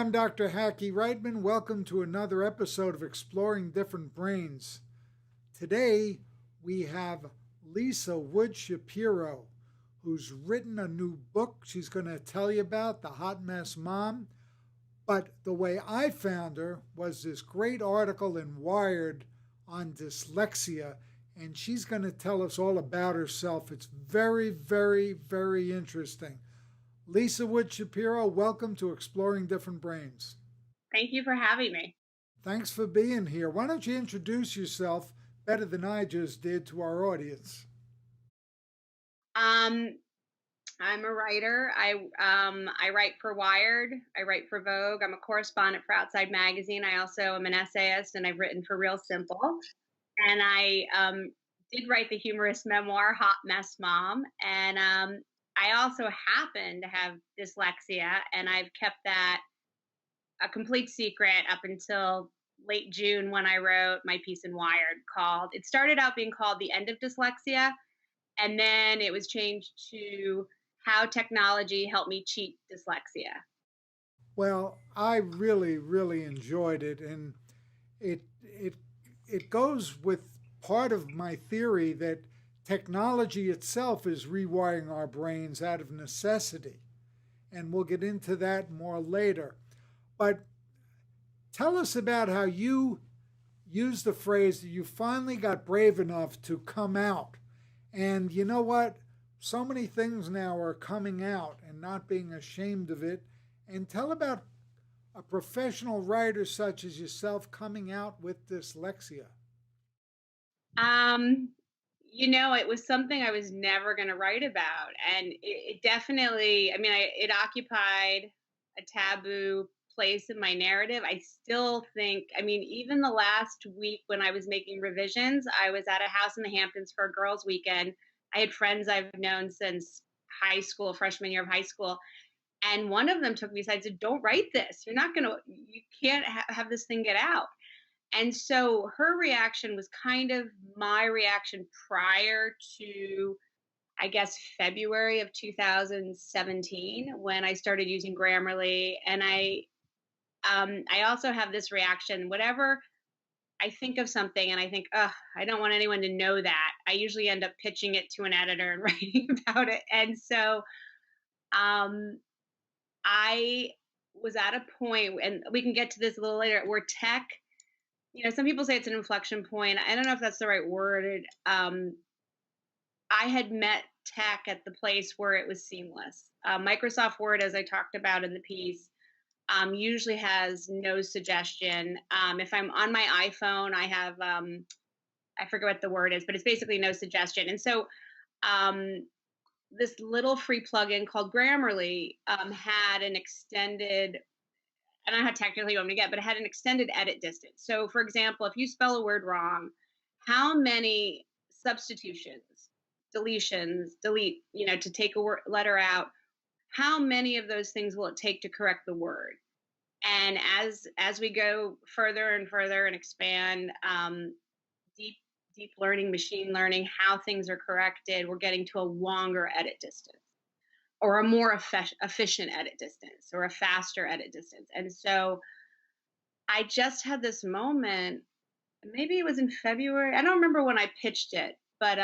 I'm Dr. Hackie Reitman. Welcome to another episode of Exploring Different Brains. Today we have Lisa Wood Shapiro, who's written a new book she's going to tell you about, The Hot Mess Mom. But the way I found her was this great article in Wired on dyslexia, and she's going to tell us all about herself. It's very, very, very interesting. Lisa Wood Shapiro, welcome to Exploring Different Brains. Thank you for having me. Thanks for being here. Why don't you introduce yourself better than I just did to our audience? I'm a writer. I write for Wired. I write for Vogue. I'm a correspondent for Outside Magazine. I also am an essayist, and I've written for Real Simple. And I did write the humorous memoir, Hot Mess Mom. And I also happen to have dyslexia, and I've kept that a complete secret up until late June when I wrote my piece in Wired it started out being called The End of Dyslexia, and then it was changed to How Technology Helped Me Cheat Dyslexia. Well, I really, really enjoyed it, and it goes with part of my theory that technology itself is rewiring our brains out of necessity. And we'll get into that more later. But tell us about how you used the phrase that you finally got brave enough to come out. And you know what? So many things now are coming out and not being ashamed of it. And tell about a professional writer such as yourself coming out with dyslexia. It was something I was never going to write about. And it definitely, it occupied a taboo place in my narrative. I still think, even the last week when I was making revisions, I was at a house in the Hamptons for a girls' weekend. I had friends I've known since high school, freshman year of high school. And one of them took me aside and said, "Don't write this. You can't have this thing get out." And so her reaction was kind of my reaction prior to, I guess, February of 2017 when I started using Grammarly. And I also have this reaction whenever I think of something and I think, oh, I don't want anyone to know that. I usually end up pitching it to an editor and writing about it. And so um, I was at a point, and we can get to this a little later, where tech, some people say it's an inflection point. I don't know if that's the right word. I had met tech at the place where it was seamless. Microsoft Word, as I talked about in the piece, usually has no suggestion. If I'm on my iPhone, I have, I forget what the word is, but it's basically no suggestion. And so this little free plugin called Grammarly had an extended, I don't know how technically you want me to get, but it had an extended edit distance. So for example, if you spell a word wrong, how many substitutions, deletions, delete, to take a letter out, how many of those things will it take to correct the word? And as we go further and further and expand deep learning, machine learning, how things are corrected, we're getting to a longer edit distance, or a more efficient edit distance, or a faster edit distance. And so I just had this moment, maybe it was in February. I don't remember when I pitched it, but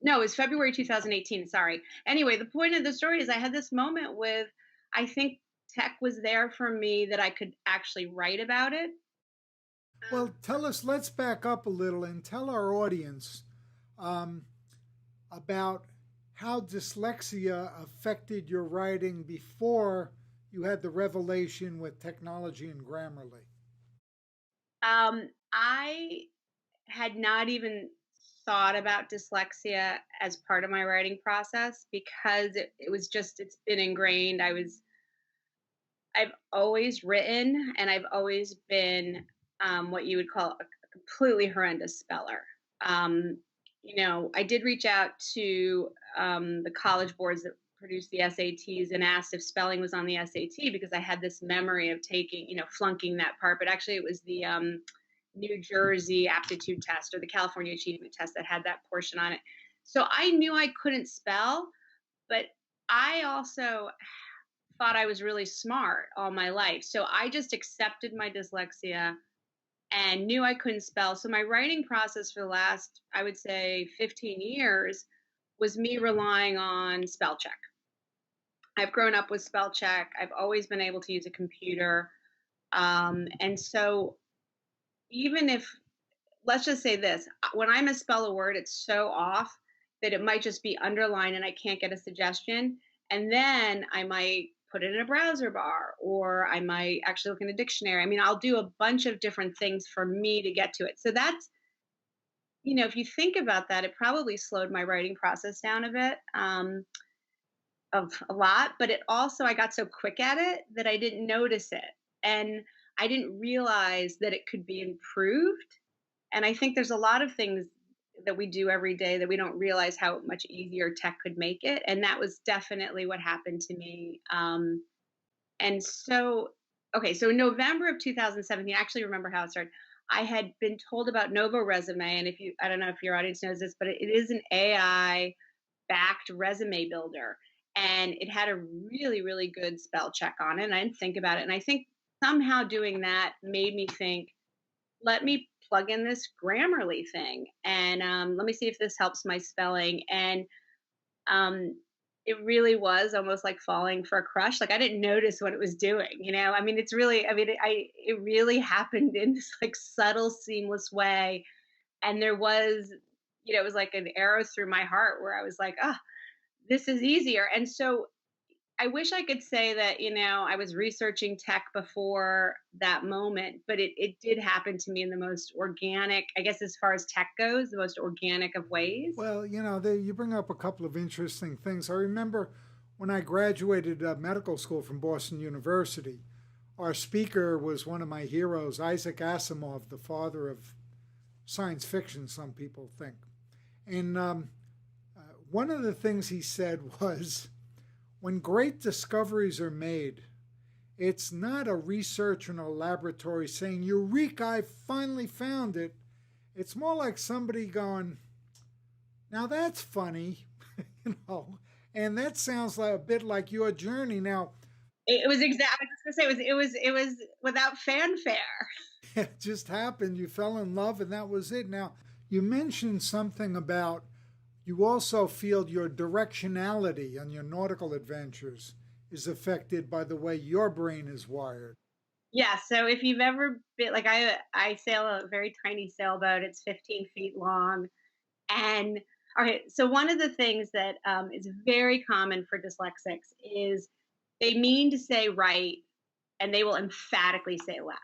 no, it was February 2018. Sorry. Anyway, the point of the story is I had this moment with, I think tech was there for me that I could actually write about it. Well, let's back up a little and tell our audience about how dyslexia affected your writing before you had the revelation with technology and Grammarly. I had not even thought about dyslexia as part of my writing process because it's been ingrained. I've always written, and I've always been what you would call a completely horrendous speller. I did reach out to the college boards that produce the SATs and asked if spelling was on the SAT because I had this memory of flunking that part. But actually, it was the New Jersey aptitude test or the California achievement test that had that portion on it. So I knew I couldn't spell, but I also thought I was really smart all my life. So I just accepted my dyslexia and knew I couldn't spell. So my writing process for the last, I would say, 15 years was me relying on spell check. I've grown up with spell check. I've always been able to use a computer. And so even if, let's just say this, when I misspell a word, it's so off that it might just be underlined and I can't get a suggestion. And then I might put it in a browser bar or I might actually look in a dictionary. I mean, I'll do a bunch of different things for me to get to it. So that's, if you think about that, it probably slowed my writing process down a bit, of a lot. But it also, I got so quick at it that I didn't notice it. And I didn't realize that it could be improved. And I think there's a lot of things that we do every day that we don't realize how much easier tech could make it. And that was definitely what happened to me. And so, okay, so in November of 2017, I actually remember how it started. I had been told about Novo Resume, and if you, I don't know if your audience knows this, but it is an AI backed resume builder, and it had a really, really good spell check on it. And I didn't think about it, and I think somehow doing that made me think, let me plug in this Grammarly thing, and let me see if this helps my spelling. And um, it really was almost like falling for a crush. Like I didn't notice what it was doing. I mean, it's really, I mean, it really happened in this like subtle, seamless way. And there was, it was like an arrow through my heart where I was like, ah, this is easier. And so I wish I could say that, I was researching tech before that moment, but it did happen to me in the most organic, I guess, as far as tech goes, the most organic of ways. Well, you bring up a couple of interesting things. I remember when I graduated medical school from Boston University, our speaker was one of my heroes, Isaac Asimov, the father of science fiction, some people think. And one of the things he said was, when great discoveries are made, it's not a researcher in a laboratory saying, Eureka, I finally found it. It's more like somebody going, now that's funny, and that sounds like a bit like your journey. Now, It was exactly. I was going to say it was without fanfare. it just happened. You fell in love, and that was it. Now, you mentioned something about you also feel your directionality on your nautical adventures is affected by the way your brain is wired. Yeah. So if you've ever been like I sail a very tiny sailboat. It's 15 feet long, and okay. So one of the things that is very common for dyslexics is they mean to say right, and they will emphatically say left.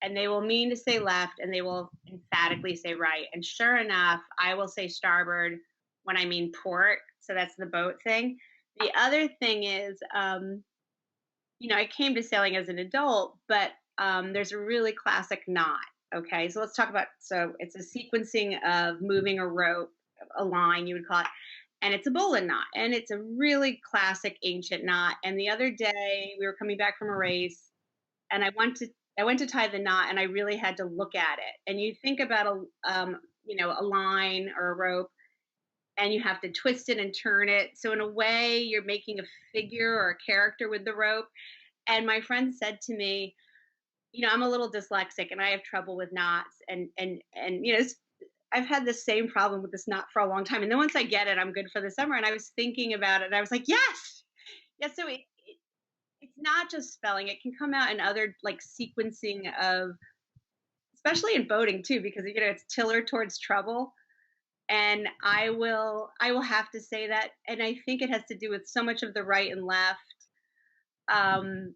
And they will mean to say left and they will emphatically say right. And sure enough, I will say starboard when I mean port. So that's the boat thing. The other thing is, I came to sailing as an adult, but there's a really classic knot. Okay, so let's talk about. So it's a sequencing of moving a rope, a line, you would call it, and it's a bowline knot, and it's a really classic ancient knot. And the other day we were coming back from a race, and I went to tie the knot, and I really had to look at it. And you think about a line or a rope, and you have to twist it and turn it. So in a way, you're making a figure or a character with the rope. And my friend said to me, I'm a little dyslexic and I have trouble with knots, and I've had the same problem with this knot for a long time. And then once I get it, I'm good for the summer. And I was thinking about it, and I was like, yes, yes. So it's not just spelling; it can come out in other like sequencing of, especially in boating too, because it's tiller towards trouble. And I will have to say that, and I think it has to do with so much of the right and left. Um,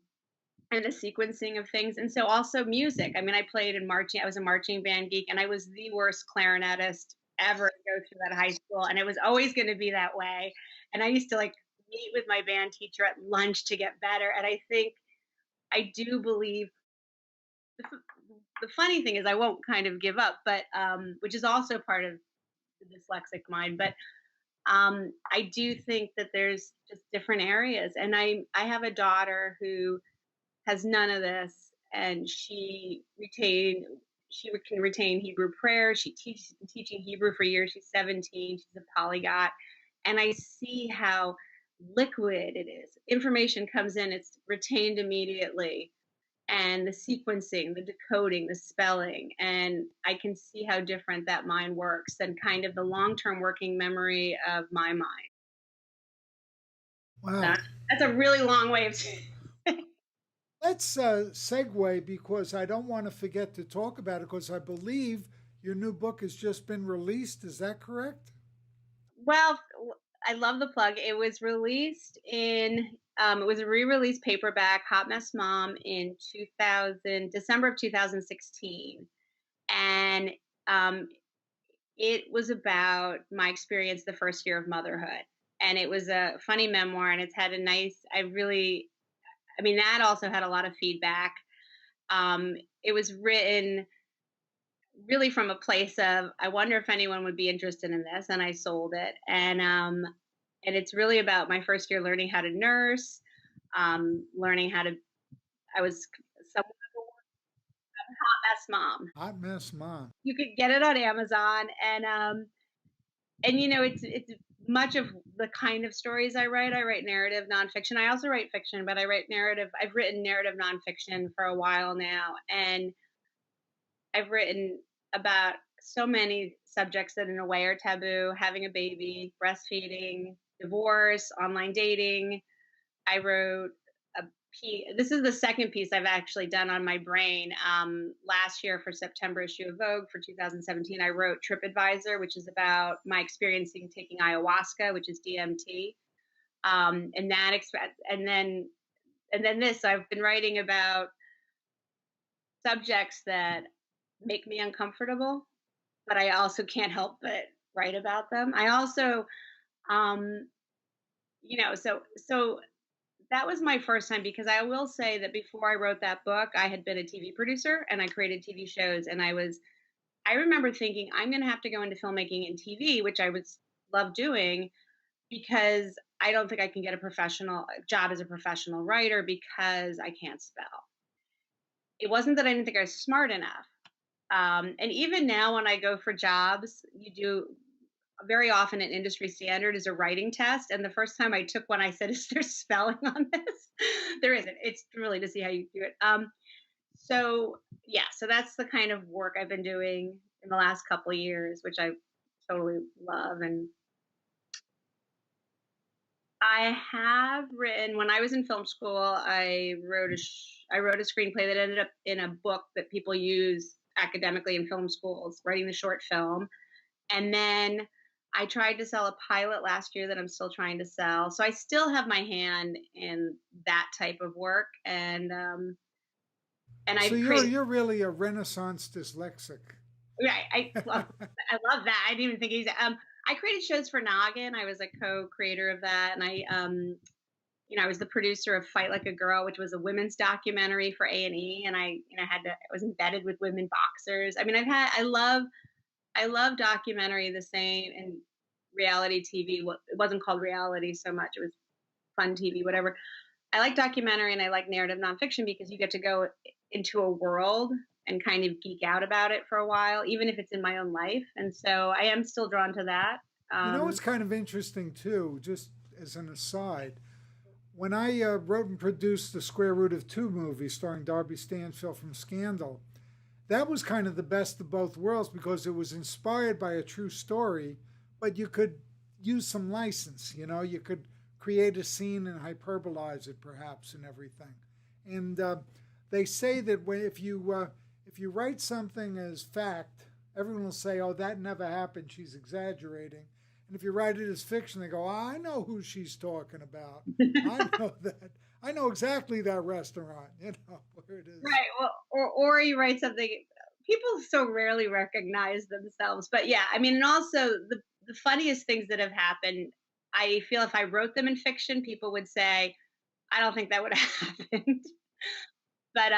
and the sequencing of things. And so also music. I mean, I played in marching. I was a marching band geek, and I was the worst clarinetist ever to go through that high school. And it was always going to be that way. And I used to like meet with my band teacher at lunch to get better. And I think I do believe the funny thing is I won't kind of give up, but which is also part of the dyslexic mind. But I do think that there's just different areas. And I have a daughter who has none of this, and she can retain Hebrew prayer. She's been teaching Hebrew for years. She's 17. She's a polyglot, and I see how liquid it is. Information comes in, it's retained immediately. And the sequencing, the decoding, the spelling. And I can see how different that mind works than kind of the long term working memory of my mind. Wow. That, that's a really long way of Let's segue because I don't want to forget to talk about it because I believe your new book has just been released. Is that correct? Well, I love the plug. It was released it was a re-release paperback, Hot Mess Mom, in 2000, December of 2016. And um, it was about my experience the first year of motherhood. And it was a funny memoir, and it's had a nice, I mean, that also had a lot of feedback. It was written really from a place of, I wonder if anyone would be interested in this, and I sold it. And it's really about my first year learning how to nurse, learning how to. I was someone hot mess mom. Hot Mess Mom. You could get it on Amazon, and it's much of the kind of stories I write. I write narrative nonfiction. I also write fiction, but I write narrative. I've written narrative nonfiction for a while now, and I've written about so many subjects that in a way are taboo: having a baby, breastfeeding, divorce, online dating. I wrote a piece. This is the second piece I've actually done on my brain. Last year for September issue of Vogue for 2017, I wrote TripAdvisor, which is about my experiencing taking ayahuasca, which is DMT. And that and then this I've been writing about subjects that make me uncomfortable, but I also can't help but write about them. I also, um, so that was my first time, because I will say that before I wrote that book, I had been a TV producer and I created TV shows. And I remember thinking, I'm going to have to go into filmmaking and TV, which I would love doing, because I don't think I can get a professional job as a professional writer because I can't spell. It wasn't that I didn't think I was smart enough. And even now, when I go for jobs, you do very often an industry standard is a writing test. And the first time I took one, I said, "Is there spelling on this?" There isn't. It's really to see how you do it. So yeah, so that's the kind of work I've been doing in the last couple of years, which I totally love. And I have written, when I was in film school, I wrote a screenplay that ended up in a book that people use academically in film schools, writing the short film. And then I tried to sell a pilot last year that I'm still trying to sell. So I still have my hand in that type of work, and So I've you're created. you're really a Renaissance dyslexic. Right, I love that. I didn't even think he's. I created shows for Noggin. I was a co-creator of that, and I was the producer of Fight Like a Girl, which was a women's documentary for A&E, and I was embedded with women boxers. I mean, I love documentary the same, and reality TV. Well, it wasn't called reality so much; it was fun TV, whatever. I like documentary and I like narrative nonfiction because you get to go into a world and kind of geek out about it for a while, even if it's in my own life. And so I am still drawn to that. You know, Um, it's kind of interesting too, just as an aside. When I wrote and produced the Square Root of Two movie starring Darby Stanfield from Scandal, that was kind of the best of both worlds because it was inspired by a true story, but you could use some license. You could create a scene and hyperbolize it perhaps and everything. And they say that if you write something as fact, everyone will say, "Oh, that never happened. She's exaggerating." And if you write it as fiction, they go, "I know who she's talking about. I know that. I know exactly that restaurant. Where it is." right. Well, or you write something. People so rarely recognize themselves, but yeah, I mean, and also the funniest things that have happened. I feel if I wrote them in fiction, people would say, "I don't think that would have happened." But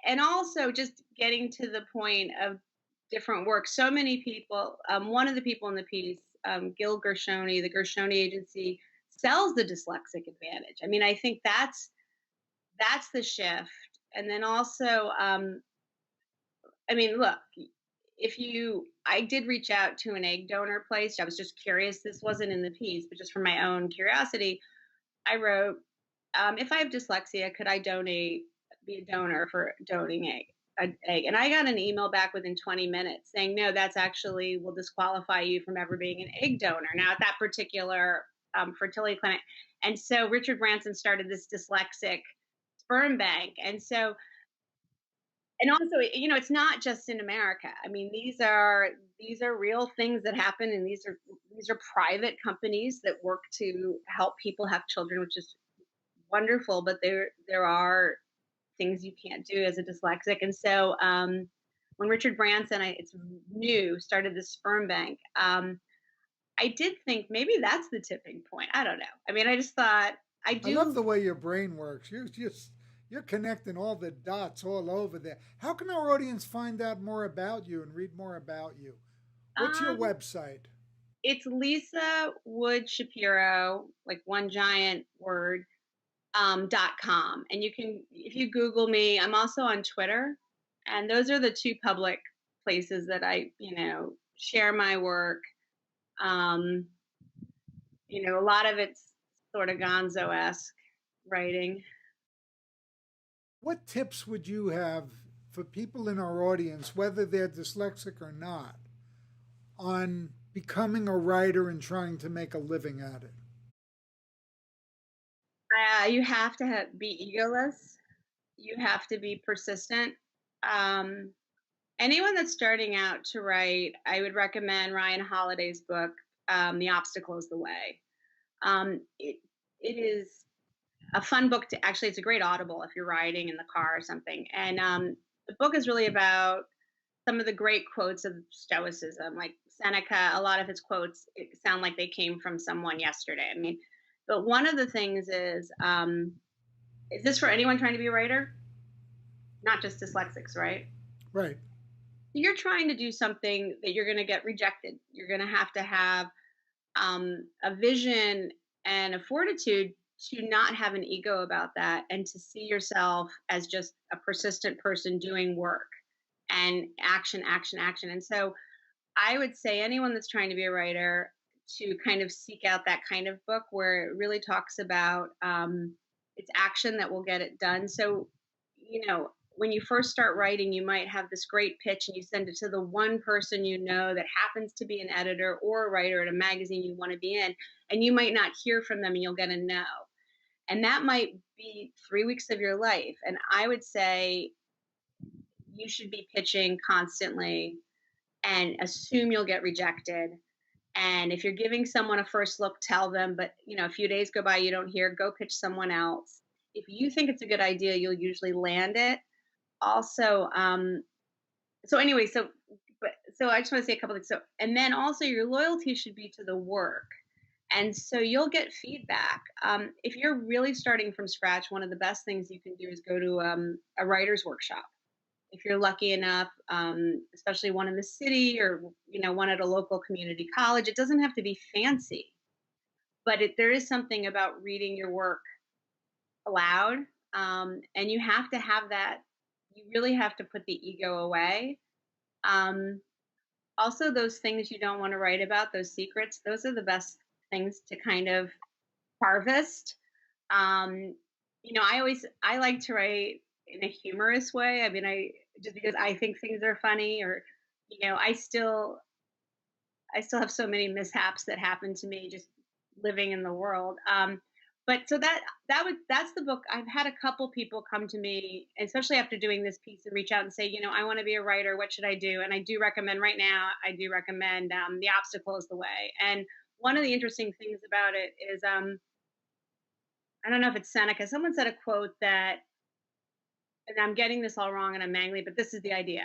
and also just getting to the point of different work. So many people, one of the people in the piece, Gil Gershoni, the Gershoni Agency, sells the dyslexic advantage. I mean, I think that's the shift. And then also, I mean, look, I did reach out to an egg donor place. I was just curious. This wasn't in the piece, but just for my own curiosity, I wrote, if I have dyslexia, could I be a donor for donating an egg? And I got an email back within 20 minutes saying, no, that's actually will disqualify you from ever being an egg donor. Now, at that particular fertility clinic. And so Richard Branson started this dyslexic sperm bank. And also, it's not just in America. I mean, these are real things that happen, and these are private companies that work to help people have children, which is wonderful. But there are things you can't do as a dyslexic. And so when Richard Branson, it's new, started the sperm bank, I did think maybe that's the tipping point. I don't know. I mean, I just thought I I love do. the way your brain works. You're connecting all the dots all over there. How can our audience find out more about you and read more about you? What's your Um, website? it's Lisa Wood Shapiro, like one giant word, .com. And you can, if you Google me, I'm also on Twitter. And those are the two public places that I, share my work. Um, a lot of it's sort of gonzo-esque writing. What tips would you have for people in our audience, whether they're dyslexic or not, on becoming a writer and trying to make a living at it? You have to be egoless. You have to be persistent. Um, Anyone that's starting out to write, I would recommend Ryan Holiday's book, The Obstacle is the Way. It is a fun book to actually, it's a great audible if you're riding in the car or something. And the book is really about some of the great quotes of Stoicism, like Seneca. A lot of his quotes sound like they came from someone yesterday. I mean, but one of the things is this for anyone trying to be a writer? Not just dyslexics, right? Right. You're trying to do something that you're going to get rejected. You're going to have a vision and a fortitude to not have an ego about that and to see yourself as just a persistent person doing work and action, action, action. And so I would say anyone that's trying to be a writer to kind of seek out that kind of book where it really talks about it's action that will get it done. So, when you first start writing, you might have this great pitch and you send it to the one person that happens to be an editor or a writer at a magazine you want to be in, and you might not hear from them and you'll get a no. And that might be 3 weeks of your life. And I would say you should be pitching constantly and assume you'll get rejected. And if you're giving someone a first look, tell them, but a few days go by, you don't hear, go pitch someone else. If you think it's a good idea, you'll usually land it. Also, so anyway, so I just want to say a couple things. So, and then also your loyalty should be to the work. And so you'll get feedback. If you're really starting from scratch, one of the best things you can do is go to a writer's workshop. If you're lucky enough, especially one in the city or one at a local community college, it doesn't have to be fancy, but there is something about reading your work aloud, and you have to have that. You really have to put the ego away. Um, Also, those things you don't want to write about, those secrets, those are the best things to kind of harvest. Um, I like to write in a humorous way. I mean, I just because I think things are funny, or I still have so many mishaps that happen to me just living in the world. But so that's the book. I've had a couple people come to me, especially after doing this piece, and reach out and say, I want to be a writer. What should I do? And I do recommend right now. I do recommend The Obstacle is the Way. And one of the interesting things about it is, I don't know if it's Seneca. Someone said a quote that, and I'm getting this all wrong, and I'm mangly, but this is the idea.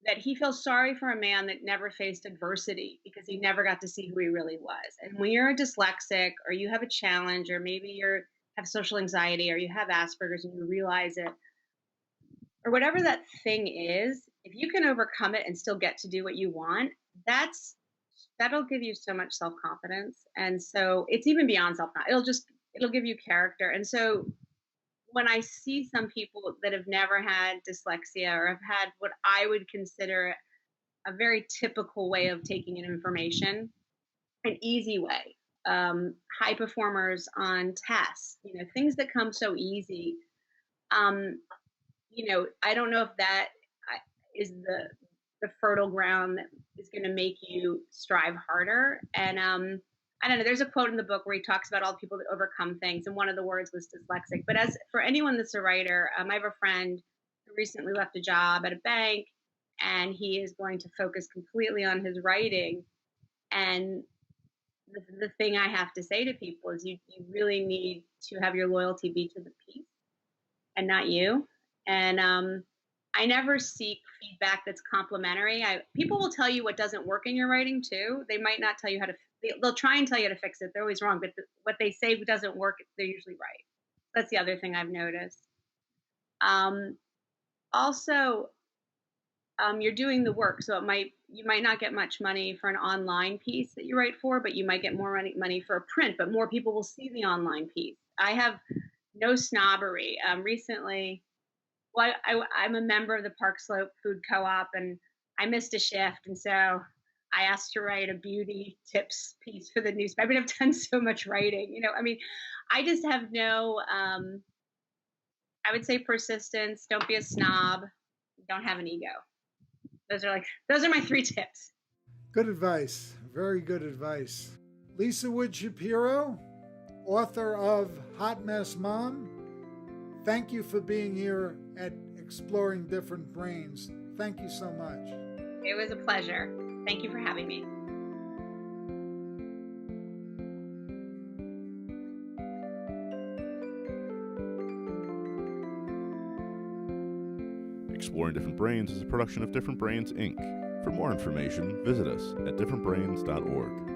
That he feels sorry for a man that never faced adversity because he never got to see who he really was. And when you're a dyslexic or you have a challenge or maybe you have social anxiety or you have Asperger's and you realize it or whatever that thing is, if you can overcome it and still get to do what you want, that'll give you so much self-confidence. And so it's even beyond self-confidence. It'll give you character. And so when I see some people that have never had dyslexia or have had what I would consider a very typical way of taking in information, an easy way. High performers on tests, things that come so easy. I don't know if that is the fertile ground that is going to make you strive harder. And I don't know. There's a quote in the book where he talks about all the people that overcome things, and one of the words was dyslexic. But as for anyone that's a writer, I have a friend who recently left a job at a bank, and he is going to focus completely on his writing. And the thing I have to say to people is you really need to have your loyalty be to the piece and not you. And I never seek feedback that's complimentary. People will tell you what doesn't work in your writing too. They might not tell you how to. They'll try and tell you how to fix it. They're always wrong, but what they say doesn't work, they're usually right. That's the other thing I've noticed. Also, you're doing the work, so you might not get much money for an online piece that you write for, but you might get more money for a print. But more people will see the online piece. I have no snobbery. Recently, well, I'm a member of the Park Slope Food Co-op, and I missed a shift, and so I asked to write a beauty tips piece for the newspaper. I mean, I've done so much writing, I just have no, I would say persistence. Don't be a snob. Don't have an ego. Those are my 3 tips. Good advice. Very good advice. Lisa Wood Shapiro, author of Hot Mess Mom. Thank you for being here at Exploring Different Brains. Thank you so much. It was a pleasure. Thank you for having me. Exploring Different Brains is a production of Different Brains, Inc. For more information, visit us at differentbrains.org.